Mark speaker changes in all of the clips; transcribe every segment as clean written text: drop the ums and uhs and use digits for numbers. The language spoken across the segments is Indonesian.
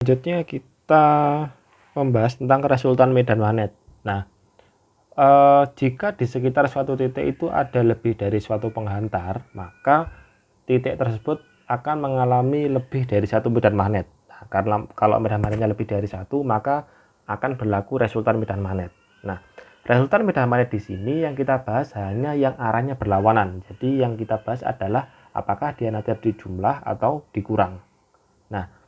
Speaker 1: Selanjutnya kita membahas tentang resultan medan magnet. Nah, jika di sekitar suatu titik itu ada lebih dari suatu penghantar, maka titik tersebut akan mengalami lebih dari satu medan magnet. Nah, karena kalau medan magnetnya lebih dari satu, maka akan berlaku resultan medan magnet. Nah, resultan medan magnet di sini yang kita bahas hanya yang arahnya berlawanan. Jadi yang kita bahas adalah apakah dia nanti dijumlah atau dikurang. Nah,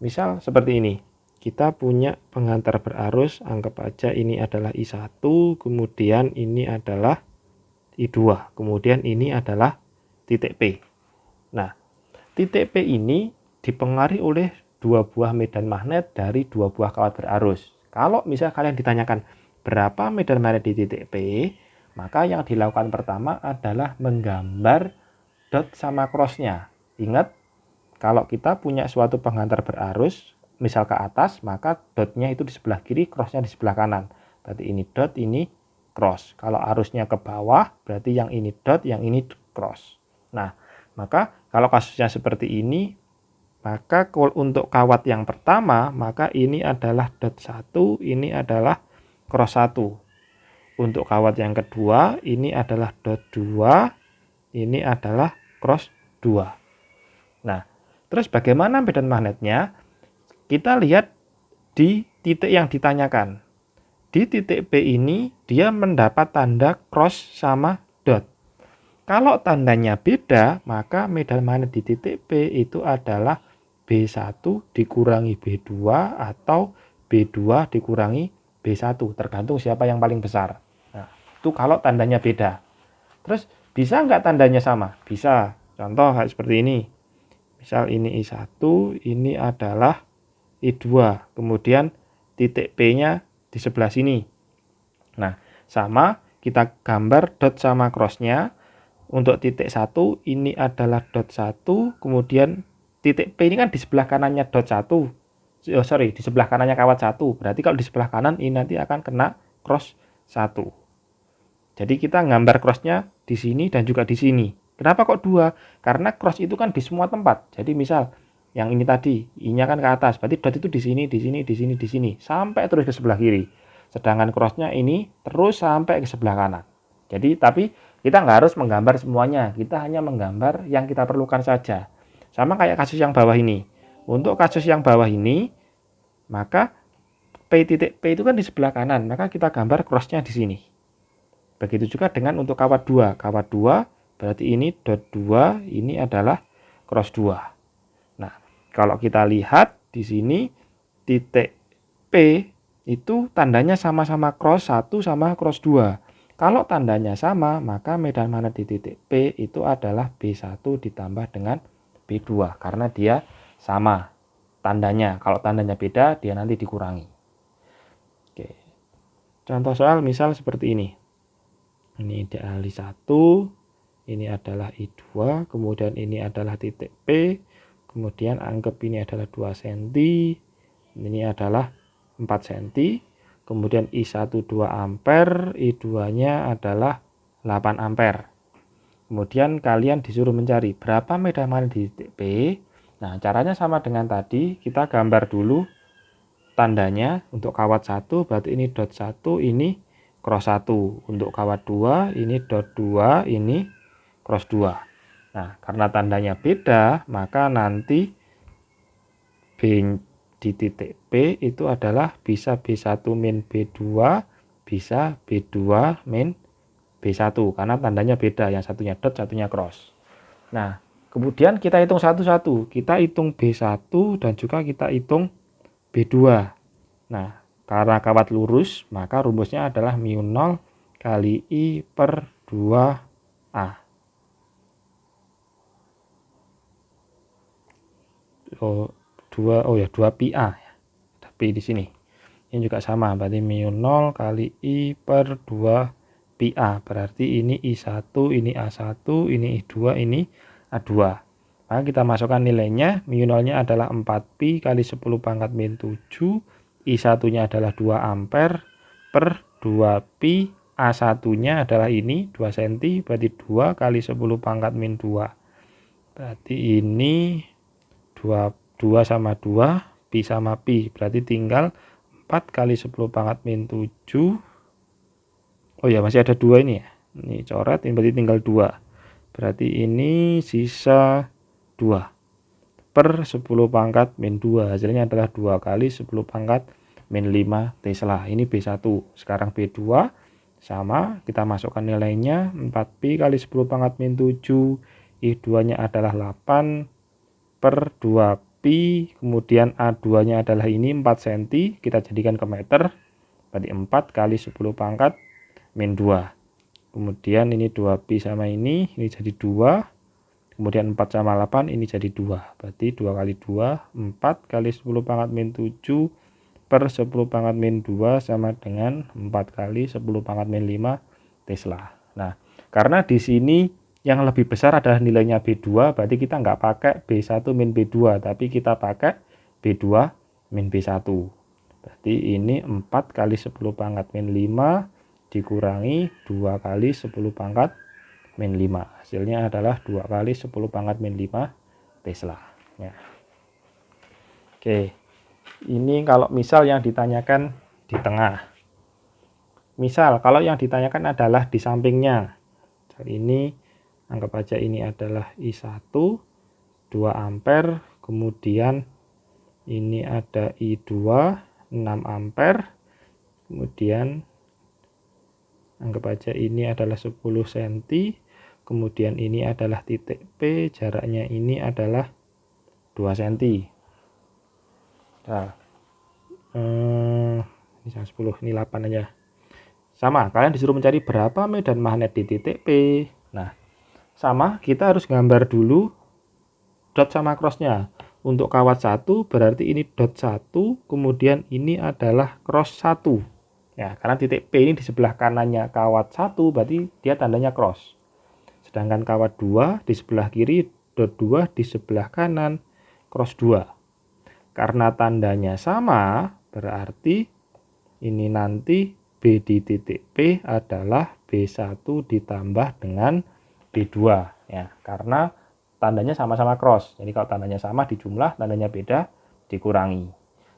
Speaker 1: misal seperti ini. Kita punya penghantar berarus, anggap aja ini adalah I1, kemudian ini adalah I2, kemudian ini adalah titik P. Nah, titik P ini dipengaruhi oleh dua buah medan magnet dari dua buah kawat berarus. Kalau misal kalian ditanyakan berapa medan magnet di titik P, maka yang dilakukan pertama adalah menggambar dot sama crossnya. Ingat, kalau kita punya suatu penghantar berarus, misal ke atas, maka dotnya itu di sebelah kiri, crossnya di sebelah kanan. Berarti ini dot, ini cross. Kalau arusnya ke bawah, berarti yang ini dot, yang ini cross. Nah, maka kalau kasusnya seperti ini, maka untuk kawat yang pertama, maka ini adalah dot 1, ini adalah cross 1. Untuk kawat yang kedua, ini adalah dot 2, ini adalah cross 2. Nah, terus bagaimana medan magnetnya? Kita lihat di titik yang ditanyakan. Di titik P ini dia mendapat tanda cross sama dot. Kalau tandanya beda, maka medan magnet di titik P itu adalah B1 dikurangi B2 atau B2 dikurangi B1, tergantung siapa yang paling besar. Nah, itu kalau tandanya beda. Terus bisa nggak tandanya sama? Bisa. Contoh seperti ini. Misal ini I1, ini adalah I2, kemudian titik P-nya di sebelah sini. Nah, sama kita gambar dot sama cross-nya. Untuk titik 1 ini adalah dot 1, kemudian titik P ini kan di sebelah kanannya dot 1. Di sebelah kanannya kawat 1. Berarti kalau di sebelah kanan ini nanti akan kena cross 1. Jadi kita gambar cross-nya di sini dan juga di sini. Kenapa kok 2? Karena cross itu kan di semua tempat. Jadi misal yang ini tadi, I-nya kan ke atas, berarti dot itu di sini, di sini, di sini, di sini, sampai terus ke sebelah kiri. Sedangkan crossnya ini terus sampai ke sebelah kanan. Jadi, tapi kita nggak harus menggambar semuanya, kita hanya menggambar yang kita perlukan saja. Sama kayak kasus yang bawah ini. Untuk kasus yang bawah ini, maka P titik P itu kan di sebelah kanan, maka kita gambar crossnya di sini. Begitu juga dengan untuk kawat 2. Kawat 2 berarti ini dot 2, ini adalah cross 2. Kalau kita lihat di sini titik P itu tandanya sama-sama cross 1 sama cross 2. Kalau tandanya sama, maka medan magnet di titik P itu adalah B1 ditambah dengan B2 karena dia sama tandanya. Kalau tandanya beda, dia nanti dikurangi. Oke. Contoh soal misal seperti ini. Ini adalah I1, ini adalah I2, kemudian ini adalah titik P. Kemudian anggap ini adalah 2 cm, ini adalah 4 cm, kemudian I1 2 ampere, I2-nya adalah 8 ampere. Kemudian kalian disuruh mencari berapa medan magnet di titik P. Nah, caranya sama dengan tadi, kita gambar dulu tandanya. Untuk kawat 1 berarti ini dot 1, ini cross 1. Untuk kawat 2, ini dot 2, ini cross 2. Nah, karena tandanya beda, maka nanti B di titik P itu adalah bisa B1 min B2, bisa B2 min B1, karena tandanya beda, yang satunya dot, satunya cross. Nah, kemudian kita hitung satu-satu. Kita hitung B1 dan juga kita hitung B2. Nah, karena kawat lurus, maka rumusnya adalah μ0 kali I per 2A. 2 pi A ya. Tapi di sini ini juga sama, berarti μ0 kali I per 2 pi A. Berarti ini I1, ini A1, ini I2, ini A2. Maka kita masukkan nilainya. μ0-nya adalah 4 pi kali 10 pangkat min 7. I1-nya adalah 2 ampere per 2 pi. A1-nya adalah ini 2 cm, berarti 2 kali 10 pangkat min 2. Berarti ini 2 sama 2 Pi sama Pi. Berarti tinggal 4 kali 10 pangkat min 7. Oh ya, masih ada 2 ini ya. Ini coret, ini berarti tinggal 2. Berarti ini sisa 2 per 10 pangkat min 2. Hasilnya adalah 2 kali 10 pangkat min 5 Tesla. Ini B1. Sekarang B2 sama, kita masukkan nilainya 4Pi kali 10 pangkat min 7. I2-nya adalah 8 per 2Pi. Kemudian A2-nya adalah ini 4 cm. Kita jadikan ke meter. Berarti 4 kali 10 pangkat min 2. Kemudian ini 2Pi sama ini jadi 2. Kemudian 4 sama 8 ini jadi 2. Berarti 2 kali 2, 4 kali 10 pangkat min 7 per 10 pangkat min 2 sama dengan 4 kali 10 pangkat min 5 Tesla. Nah, karena di sini yang lebih besar adalah nilainya B2, berarti kita nggak pakai B1 min B2, tapi kita pakai B2 min B1. Berarti ini 4 kali 10 pangkat min 5 dikurangi 2 kali 10 pangkat min 5. Hasilnya adalah 2 kali 10 pangkat min 5 Tesla. Ya. Oke, ini kalau misal yang ditanyakan di tengah. Misal kalau yang ditanyakan adalah di sampingnya. Jadi ini anggap aja ini adalah I1 2 ampere, kemudian ini ada I2 6 ampere, kemudian anggap aja ini adalah 10 cm, kemudian ini adalah titik P, jaraknya ini adalah 2 cm. Nah, ini 10, ini 8 aja. Sama, kalian disuruh mencari berapa medan magnet di titik P. Nah, sama, kita harus gambar dulu dot sama crossnya. Untuk kawat 1 berarti ini dot 1, kemudian ini adalah cross 1. Ya, karena titik P ini di sebelah kanannya kawat 1, berarti dia tandanya cross. Sedangkan kawat 2 di sebelah kiri, dot 2 di sebelah kanan, cross 2. Karena tandanya sama, berarti ini nanti B di titik P adalah B1 ditambah dengan B2. Ya, karena tandanya sama-sama cross. Jadi kalau tandanya sama dijumlah, tandanya beda dikurangi.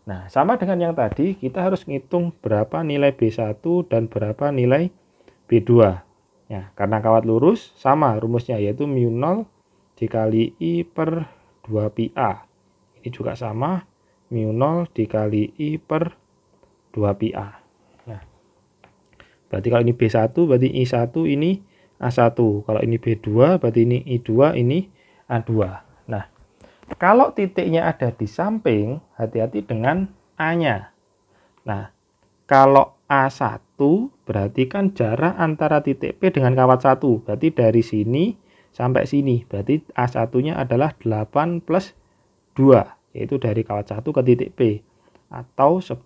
Speaker 1: Nah, sama dengan yang tadi, kita harus ngitung berapa nilai B1 dan berapa nilai B2. Ya, karena kawat lurus, sama rumusnya, yaitu mu0 dikali I per 2πA. Ini juga sama, mu0 dikali I per 2πA. Nah, berarti kalau ini B1, berarti I1 ini A1. Kalau ini B2, berarti ini I2, ini A2. Nah, kalau titiknya ada di samping, hati-hati dengan A-nya. Nah, kalau A1 berarti kan jarak antara titik P dengan kawat 1. Berarti dari sini sampai sini. Berarti A1-nya adalah 8 plus 2. Yaitu dari kawat 1 ke titik P. Atau 10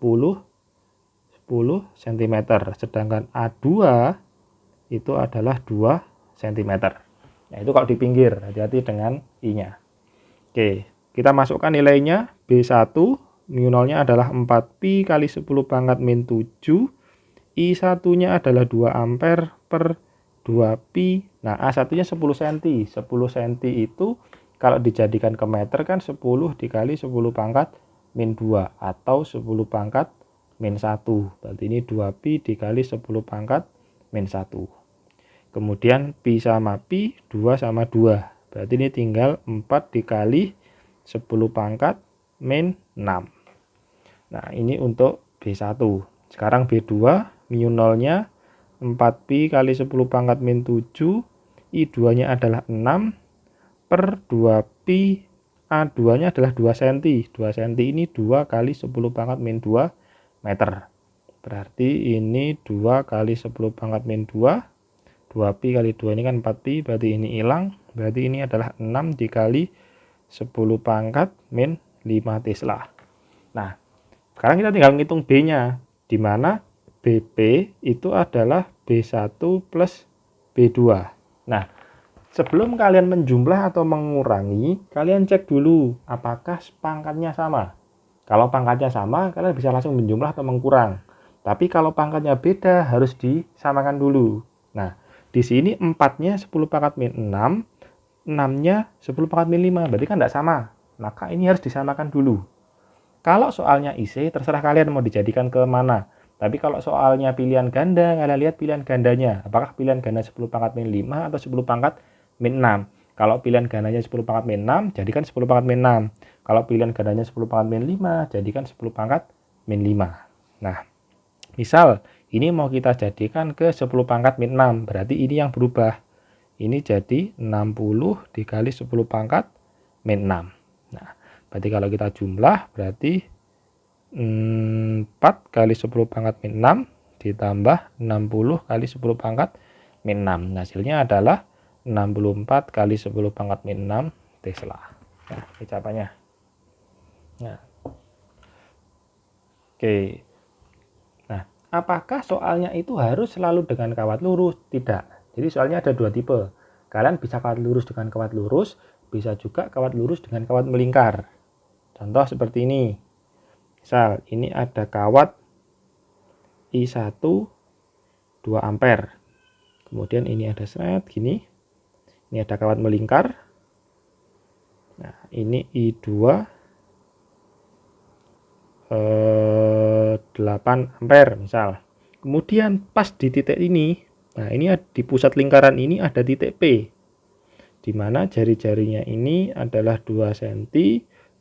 Speaker 1: cm. Sedangkan A2 itu adalah 2 cm. Nah, itu kalau di pinggir. Hati-hati dengan I-nya. Oke, kita masukkan nilainya. B1 mu0-nya adalah 4Pi kali 10 pangkat min 7. I1-nya adalah 2 ampere per 2Pi. Nah, A1-nya 10 cm. 10 cm itu kalau dijadikan ke meter kan 10 dikali 10 pangkat min 2 atau 10 pangkat min 1. Berarti ini 2Pi dikali 10 pangkat min 1. Kemudian Pi sama Pi 2 sama 2. Berarti ini tinggal 4 dikali 10 pangkat min 6. Nah, ini untuk B1. Sekarang B2, mu0-nya 4Pi kali 10 pangkat min 7. I2-nya adalah 6 per 2Pi. A2-nya adalah 2 cm. 2 cm ini 2 kali 10 pangkat min 2 meter. Berarti ini 2 kali 10 pangkat min 2. 2Pi kali 2 ini kan 4Pi, berarti ini hilang. Berarti ini adalah 6 dikali 10 pangkat min 5 Tesla. Nah, sekarang kita tinggal ngitung B-nya. Di mana BP itu adalah B1 plus B2. Nah, sebelum kalian menjumlah atau mengurangi, kalian cek dulu apakah pangkatnya sama. Kalau pangkatnya sama, kalian bisa langsung menjumlah atau mengkurang. Tapi kalau pangkatnya beda, harus disamakan dulu. Nah, di sini 4-nya 10 pangkat min 6, 6-nya 10 pangkat min 5, berarti kan tidak sama. Maka ini harus disamakan dulu. Kalau soalnya IC, terserah kalian mau dijadikan ke mana. Tapi kalau soalnya pilihan ganda, kalian lihat pilihan gandanya. Apakah pilihan ganda 10 pangkat min 5 atau 10 pangkat min 6. Kalau pilihan gandanya 10 pangkat min 6, jadikan 10 pangkat min 6. Kalau pilihan gandanya 10 pangkat min 5, jadikan 10 pangkat min 5. Nah, misal ini mau kita jadikan ke 10 pangkat min 6, berarti ini yang berubah. Ini jadi 60 dikali 10 pangkat min 6. Nah, berarti kalau kita jumlah, berarti 4 kali 10 pangkat min 6 ditambah 60 kali 10 pangkat min 6. Hasilnya adalah 64 kali 10 pangkat min 6 Tesla. Nah, ini jawabannya. Nah, oke. Nah, apakah soalnya itu harus selalu dengan kawat lurus? Tidak. Jadi soalnya ada dua tipe. Kalian bisa kawat lurus dengan kawat lurus, bisa juga kawat lurus dengan kawat melingkar. Contoh seperti ini. Misal, ini ada kawat I1 2 ampere. Kemudian ini ada seret gini. Ini ada kawat melingkar. Nah, ini I2 8 ampere misal. Kemudian pas di titik ini, nah ini di pusat lingkaran ini ada titik P. Di mana jari-jarinya ini adalah 2 cm,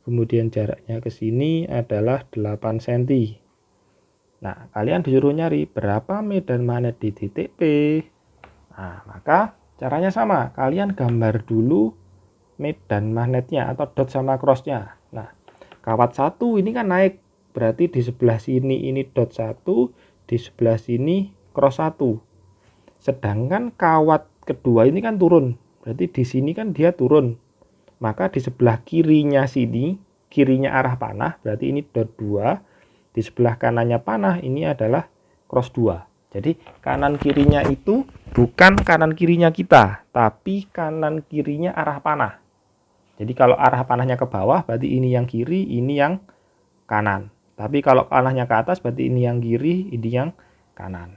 Speaker 1: kemudian jaraknya ke sini adalah 8 cm. Nah, kalian disuruh nyari berapa medan magnet di titik P. Nah, maka caranya sama. Kalian gambar dulu medan magnetnya atau dot sama crossnya. Nah, kawat 1 ini kan naik. Berarti di sebelah sini ini dot 1, di sebelah sini cross 1. Sedangkan kawat kedua ini kan turun. Berarti di sini kan dia turun. Maka di sebelah kirinya sini, kirinya arah panah, berarti ini dot 2. Di sebelah kanannya panah ini adalah cross 2. Jadi kanan kirinya itu bukan kanan kirinya kita, tapi kanan kirinya arah panah. Jadi kalau arah panahnya ke bawah, berarti ini yang kiri, ini yang kanan. Tapi kalau panahnya ke atas, berarti ini yang kiri, ini yang kanan.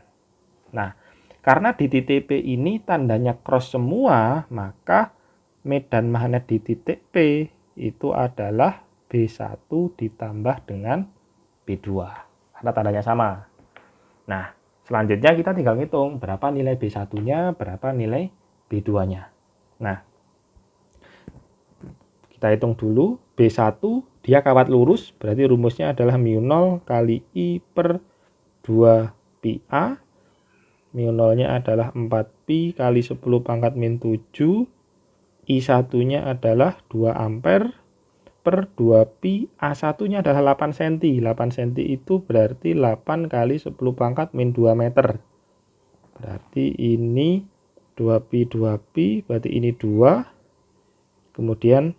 Speaker 1: Nah, karena di titik P ini tandanya cross semua, maka medan magnet di titik P itu adalah B1 ditambah dengan B2. Karena tandanya sama. Nah, selanjutnya kita tinggal ngitung berapa nilai B1-nya, berapa nilai B2-nya. Nah, kita hitung dulu. B1 dia kawat lurus, berarti rumusnya adalah mu0 kali I per 2 pi A. Mu0-nya adalah 4pi kali 10 pangkat min 7. I1-nya adalah 2 ampere per 2pi. A1-nya adalah 8 cm. 8 cm itu berarti 8 kali 10 pangkat min 2 meter. Berarti ini 2pi 2pi, berarti ini 2. Kemudian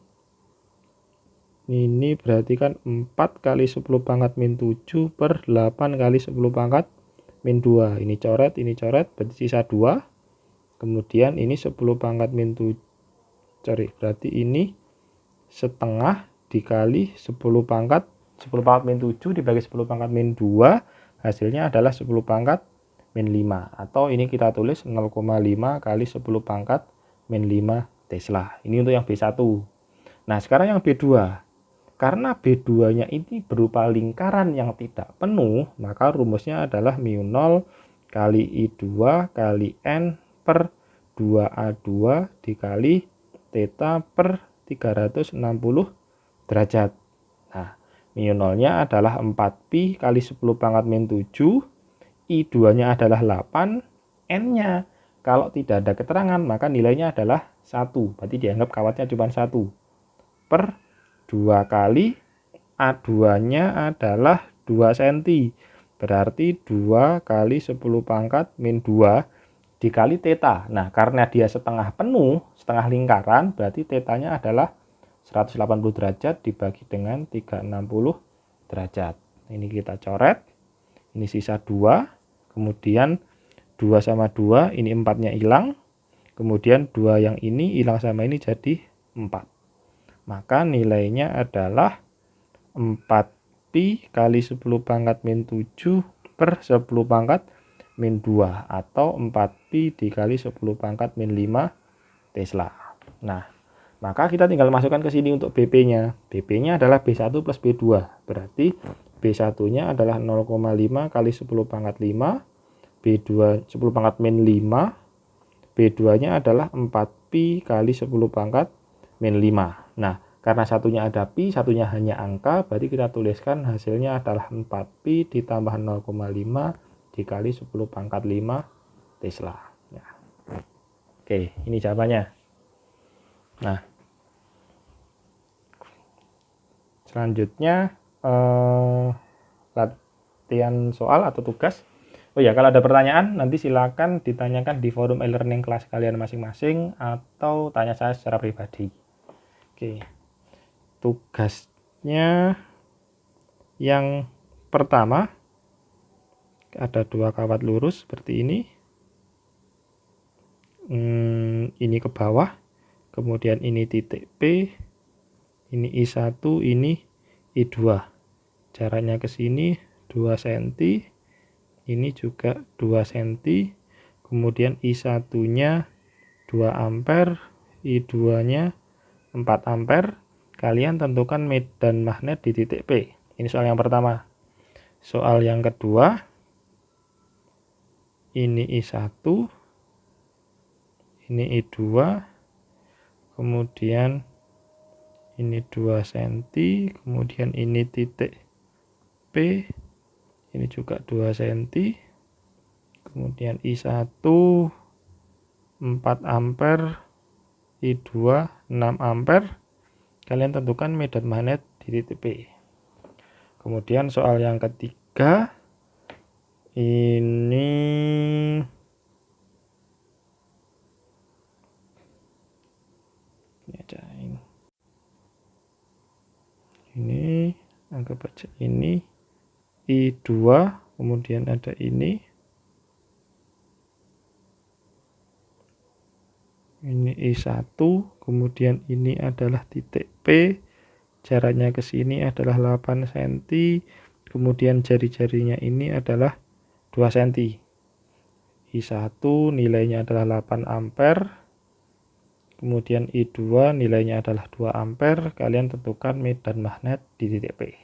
Speaker 1: ini berarti kan 4 kali 10 pangkat min 7 per 8 kali 10 pangkat min 2. Ini coret, berarti sisa 2. Kemudian ini 10 pangkat min 7. Berarti ini setengah dikali 10 pangkat min 7 dibagi 10 pangkat min 2. Hasilnya adalah 10 pangkat min 5. Atau ini kita tulis 0,5 kali 10 pangkat min 5 Tesla. Ini untuk yang B1. Nah, sekarang yang B2. Karena B2-nya ini berupa lingkaran yang tidak penuh, maka rumusnya adalah mu0 kali I2 kali N per 2A2 dikali theta per 360 derajat. Nah, mu0-nya adalah 4pi kali 10 pangkat min 7, I2-nya adalah 8, N-nya kalau tidak ada keterangan maka nilainya adalah 1, berarti dianggap kawatnya cuma 1 per 2 kali A2-nya adalah 2 cm. Berarti 2 kali 10 pangkat min 2 dikali theta. Nah, karena dia setengah penuh, setengah lingkaran, berarti theta-nya adalah 180 derajat dibagi dengan 360 derajat. Ini kita coret. Ini sisa 2. Kemudian 2 sama 2, ini 4-nya hilang. Kemudian 2 yang ini hilang sama ini jadi 4. Maka nilainya adalah 4pi kali 10 pangkat min 7 per 10 pangkat min 2. Atau 4pi dikali 10 pangkat min 5 Tesla. Nah, Maka kita tinggal masukkan ke sini untuk BP-nya. BP-nya adalah B1 plus B2. Berarti B1-nya adalah 0,5 kali 10 pangkat 5, B2 10 pangkat min 5, B2-nya adalah 4pi kali 10 pangkat min 5. Nah, karena satunya ada pi, satunya hanya angka, berarti kita tuliskan hasilnya adalah 4pi ditambah 0,5 dikali 10 pangkat 5 Tesla. Ya. Oke, ini jawabannya. Nah, selanjutnya latihan soal atau tugas. Oh ya, kalau ada pertanyaan nanti silakan ditanyakan di forum e-learning kelas kalian masing-masing atau tanya saya secara pribadi. Oke. Tugasnya yang pertama ada 2 kawat lurus seperti ini. Ini ke bawah, kemudian ini titik P, ini I1, ini I2. Jaraknya ke sini 2 cm, ini juga 2 cm, kemudian I1-nya 2 ampere, I2-nya 4 ampere. Kalian tentukan medan magnet di titik P. Ini soal yang pertama. Soal yang kedua, ini I1, ini I2, kemudian ini 2 cm, kemudian ini titik P, ini juga 2 cm, kemudian I1 4 ampere, I2 6 ampere. Kalian tentukan medan magnet di titik P. Kemudian soal yang ketiga, ini aja ini anggap aja ini I2, kemudian ada ini I1, kemudian ini adalah titik P, jaraknya ke sini adalah 8 cm, kemudian jari-jarinya ini adalah 2 cm. I1 nilainya adalah 8 ampere, kemudian I2 nilainya adalah 2 ampere. Kalian tentukan medan magnet di titik P.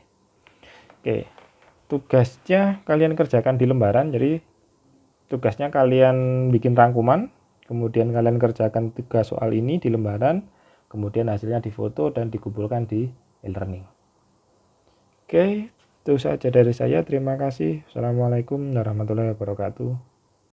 Speaker 1: Oke, tugasnya kalian kerjakan di lembaran. Jadi tugasnya kalian bikin rangkuman, kemudian kalian kerjakan 3 soal ini di lembaran, kemudian hasilnya difoto dan dikumpulkan di e-learning. Oke, itu saja dari saya. Terima kasih. Assalamualaikum warahmatullahi wabarakatuh.